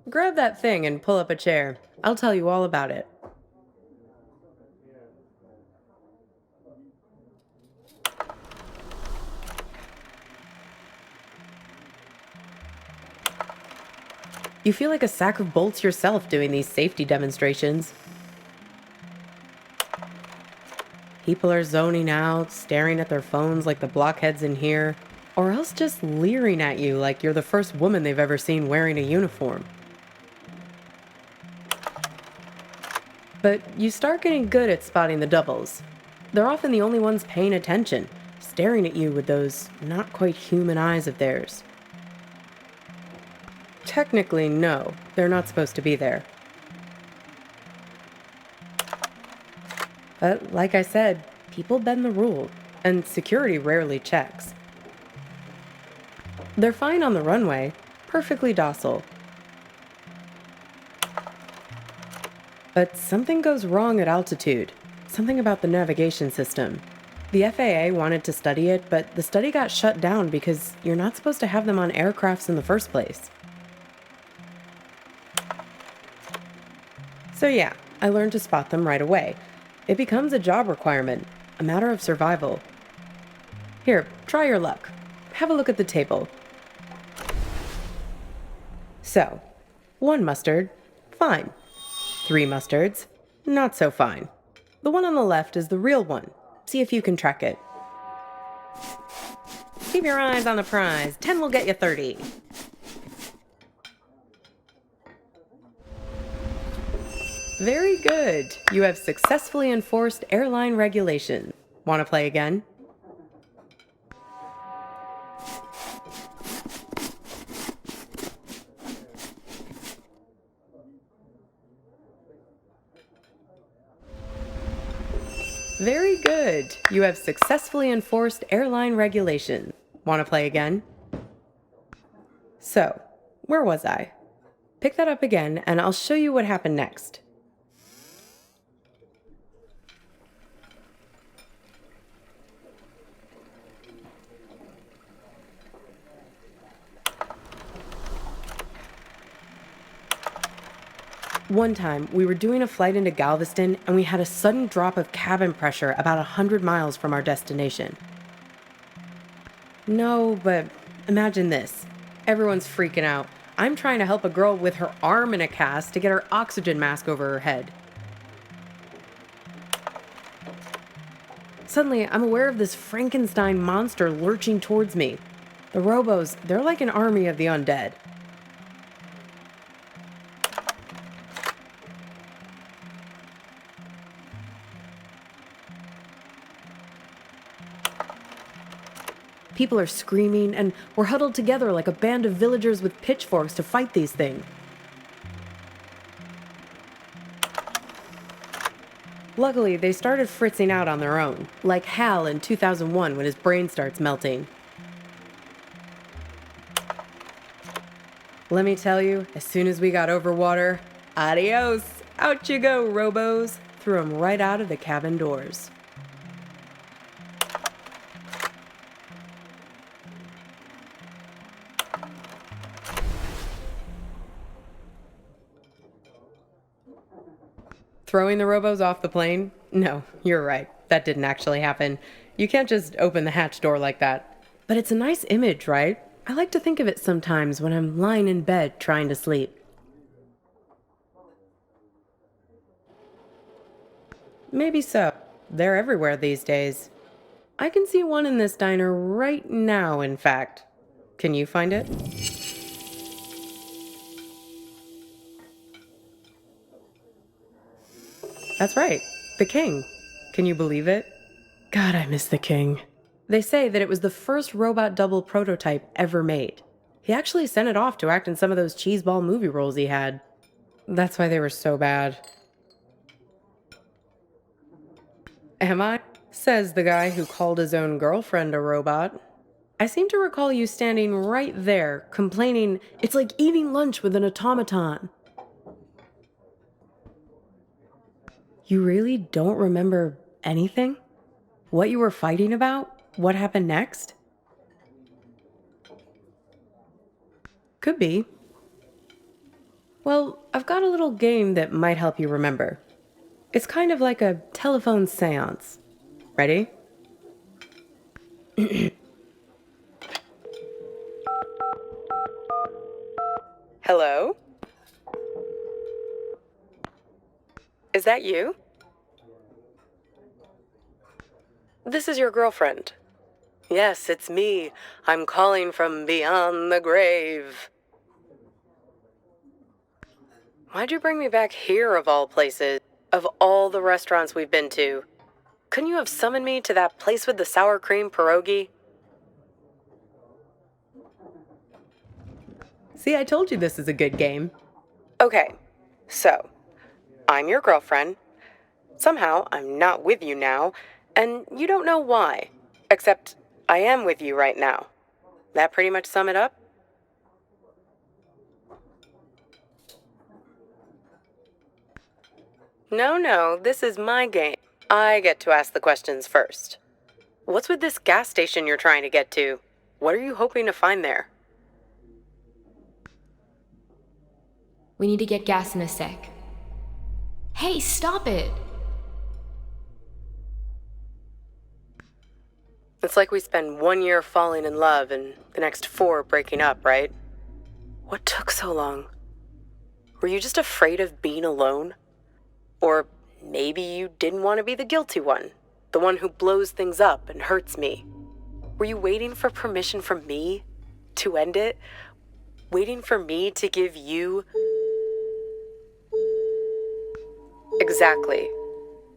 Grab that thing and pull up a chair. I'll tell you all about it. You feel like a sack of bolts yourself doing these safety demonstrations. People are zoning out, staring at their phones like the blockheads in here, or else just leering at you like you're the first woman they've ever seen wearing a uniform. But you start getting good at spotting the doubles. They're often the only ones paying attention, staring at you with those not quite human eyes of theirs. Technically, no, they're not supposed to be there. But like I said, people bend the rule, and security rarely checks. They're fine on the runway, perfectly docile. But something goes wrong at altitude, something about the navigation system. The FAA wanted to study it, but the study got shut down because you're not supposed to have them on aircrafts in the first place. So yeah, I learned to spot them right away. It becomes a job requirement, a matter of survival. Here, try your luck. Have a look at the table. So, 1 mustard, fine. 3 mustards, not so fine. The one on the left is the real one. See if you can track it. Keep your eyes on the prize. 10 will get you 30. Very good. You have successfully enforced airline regulations. Want to play again? Very good. You have successfully enforced airline regulations. Want to play again? So, where was I? Pick that up again, and I'll show you what happened next. One time, we were doing a flight into Galveston, and we had a sudden drop of cabin pressure about 100 miles from our destination. No, but imagine this. Everyone's freaking out. I'm trying to help a girl with her arm in a cast to get her oxygen mask over her head. Suddenly, I'm aware of this Frankenstein monster lurching towards me. The robos, they're like an army of the undead. People are screaming, and we're huddled together like a band of villagers with pitchforks to fight these things. Luckily, they started fritzing out on their own, like Hal in 2001 when his brain starts melting. Let me tell you, as soon as we got over water, adios! Out you go, robos! Threw him right out of the cabin doors. Throwing the robos off the plane? No, you're right. That didn't actually happen. You can't just open the hatch door like that. But it's a nice image, right? I like to think of it sometimes when I'm lying in bed trying to sleep. Maybe so. They're everywhere these days. I can see one in this diner right now, in fact. Can you find it? That's right. The King. Can you believe it? God, I miss the King. They say that it was the first robot double prototype ever made. He actually sent it off to act in some of those cheeseball movie roles he had. That's why they were so bad. Am I? Says the guy who called his own girlfriend a robot. I seem to recall you standing right there, complaining it's like eating lunch with an automaton. You really don't remember anything? What you were fighting about? What happened next? Could be. Well, I've got a little game that might help you remember. It's kind of like a telephone seance. Ready? Hello? Is that you? This is your girlfriend. Yes, it's me. I'm calling from beyond the grave. Why'd you bring me back here of all places? Of all the restaurants we've been to? Couldn't you have summoned me to that place with the sour cream pierogi? See, I told you this is a good game. Okay, so, I'm your girlfriend. Somehow, I'm not with you now, and you don't know why. Except, I am with you right now. That pretty much sum it up? No, this is my game. I get to ask the questions first. What's with this gas station you're trying to get to? What are you hoping to find there? We need to get gas in a sec. Hey, stop it! It's like we spend 1 year falling in love and the next 4 breaking up, right? What took so long? Were you just afraid of being alone? Or maybe you didn't want to be the guilty one, the one who blows things up and hurts me. Were you waiting for permission from me to end it? Waiting for me to give you... Exactly.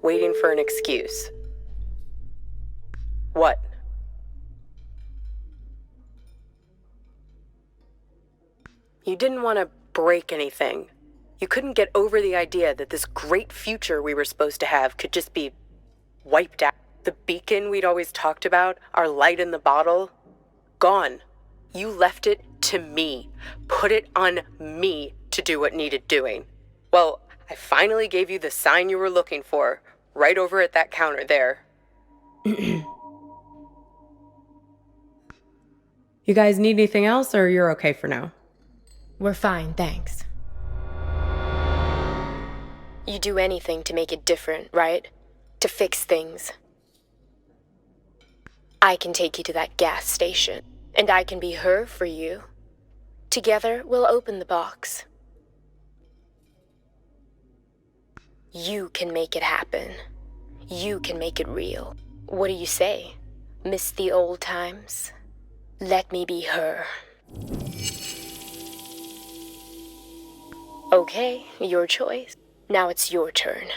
Waiting for an excuse. What? You didn't want to break anything. You couldn't get over the idea that this great future we were supposed to have could just be wiped out. The beacon we'd always talked about, our light in the bottle, gone. You left it to me. Put it on me to do what needed doing. Well, I finally gave you the sign you were looking for, right over at that counter there. You guys need anything else, or you're okay for now? We're fine, thanks. You do anything to make it different, right? To fix things. I can take you to that gas station, and I can be her for you. Together, we'll open the box. You can make it happen. You can make it real. What do you say? Miss the old times? Let me be her. Okay, your choice. Now it's your turn.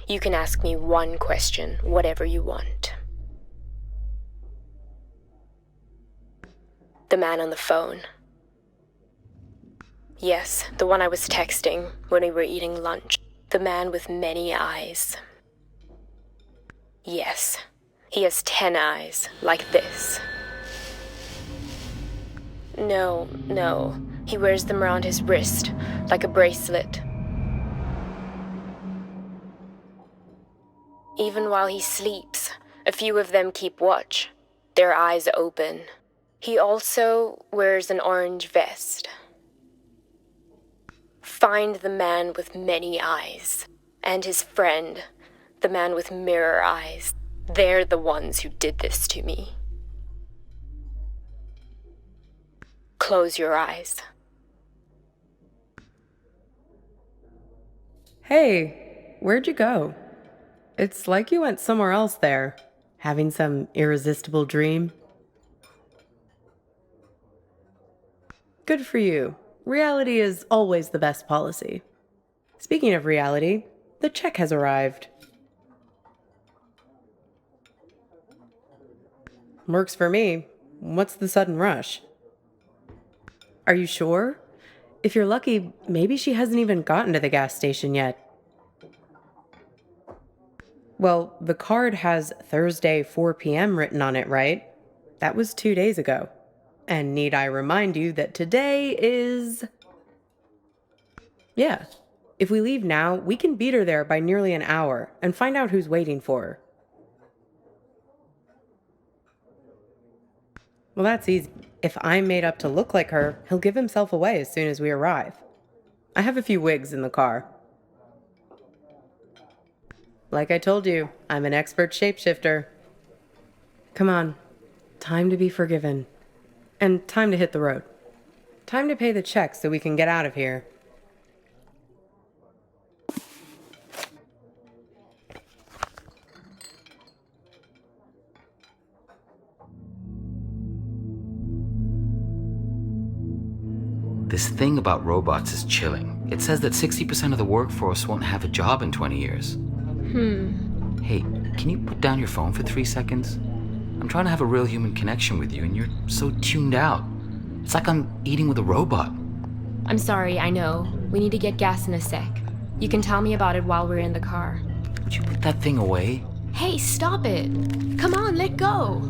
You can ask me one question, whatever you want. The man on the phone. Yes, the one I was texting when we were eating lunch. The man with many eyes. Yes, he has 10 eyes, like this. No, he wears them around his wrist, like a bracelet. Even while he sleeps, a few of them keep watch, their eyes open. He also wears an orange vest. Find the man with many eyes, and his friend, the man with mirror eyes. They're the ones who did this to me. Close your eyes. Hey, where'd you go? It's like you went somewhere else there, having some irresistible dream. Good for you. Reality is always the best policy. Speaking of reality, the check has arrived. Works for me. What's the sudden rush? Are you sure? If you're lucky, maybe she hasn't even gotten to the gas station yet. Well, the card has Thursday 4 p.m. written on it, right? That was 2 days ago. And need I remind you that today is... Yeah. If we leave now, we can beat her there by nearly an hour and find out who's waiting for her. Well, that's easy. If I'm made up to look like her, he'll give himself away as soon as we arrive. I have a few wigs in the car. Like I told you, I'm an expert shapeshifter. Come on. Time to be forgiven. And time to hit the road. Time to pay the check so we can get out of here. This thing about robots is chilling. It says that 60% of the workforce won't have a job in 20 years. Hey, can you put down your phone for 3 seconds? I'm trying to have a real human connection with you, and you're so tuned out. It's like I'm eating with a robot. I'm sorry, I know. We need to get gas in a sec. You can tell me about it while we're in the car. Would you put that thing away? Hey, stop it! Come on, let go!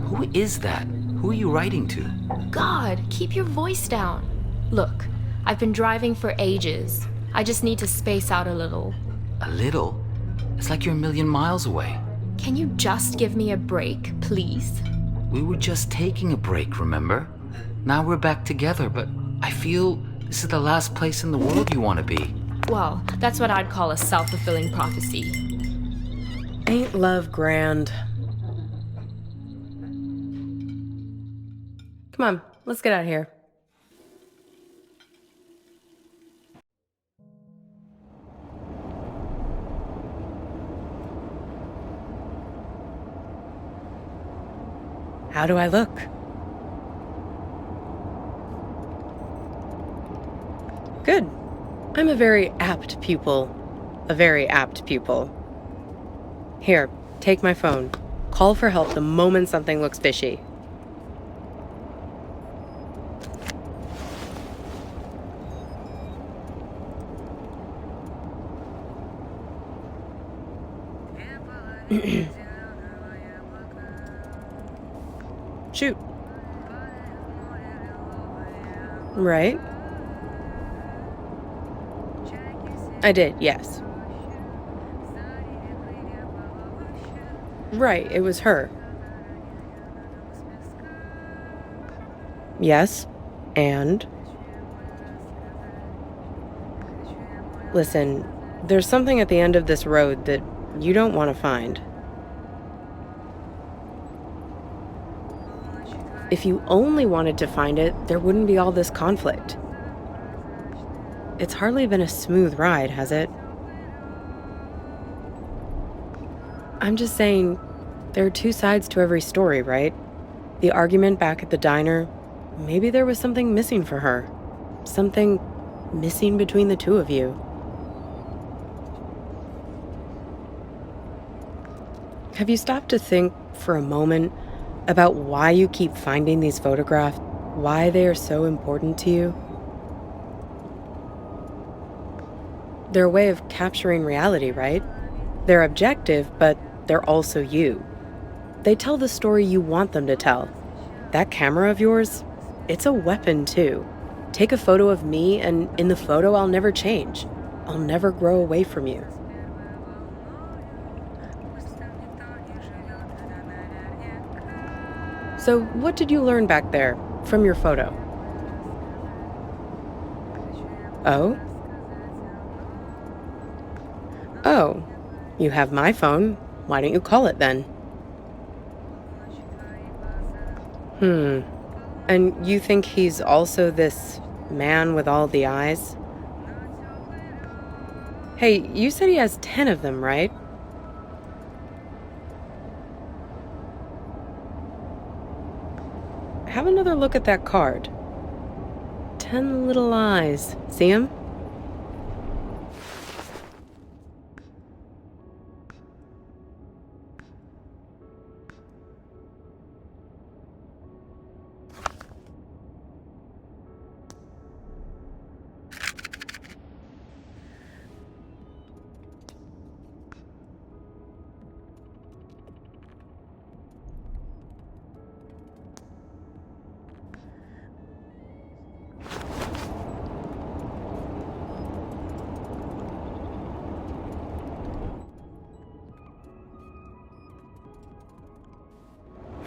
Who is that? Who are you writing to? God, keep your voice down. Look, I've been driving for ages. I just need to space out a little. A little? It's like you're a million miles away. Can you just give me a break, please? We were just taking a break, remember? Now we're back together, but I feel this is the last place in the world you want to be. Well, that's what I'd call a self-fulfilling prophecy. Ain't love grand? Come on, let's get out of here. How do I look? Good. I'm a very apt pupil. A very apt pupil. Here, take my phone. Call for help the moment something looks fishy. Shoot. Right? I did, yes. Right, it was her. Yes, and? Listen, there's something at the end of this road that you don't want to find. If you only wanted to find it, there wouldn't be all this conflict. It's hardly been a smooth ride, has it? I'm just saying, there are two sides to every story, right? The argument back at the diner, maybe there was something missing for her. Something missing between the two of you. Have you stopped to think for a moment about why you keep finding these photographs, why they are so important to you? They're a way of capturing reality, right? They're objective, but they're also you. They tell the story you want them to tell. That camera of yours, it's a weapon too. Take a photo of me, and in the photo I'll never change. I'll never grow away from you. So what did you learn back there from your photo? Oh? Oh, you have my phone. Why don't you call it then? And you think he's also this man with all the eyes? Hey, you said he has 10 of them, right? Have another look at that card. 10 little eyes. See him?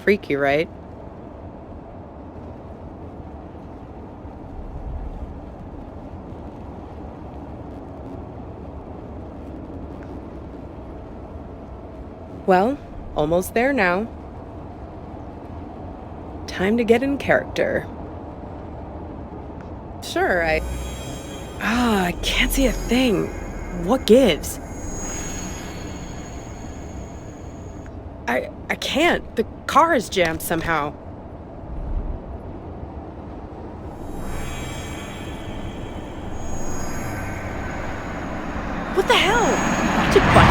Freaky, right? Well, almost there now. Time to get in character. Sure, I can't see a thing. What gives? I can't. The car is jammed somehow. What the hell? Did butt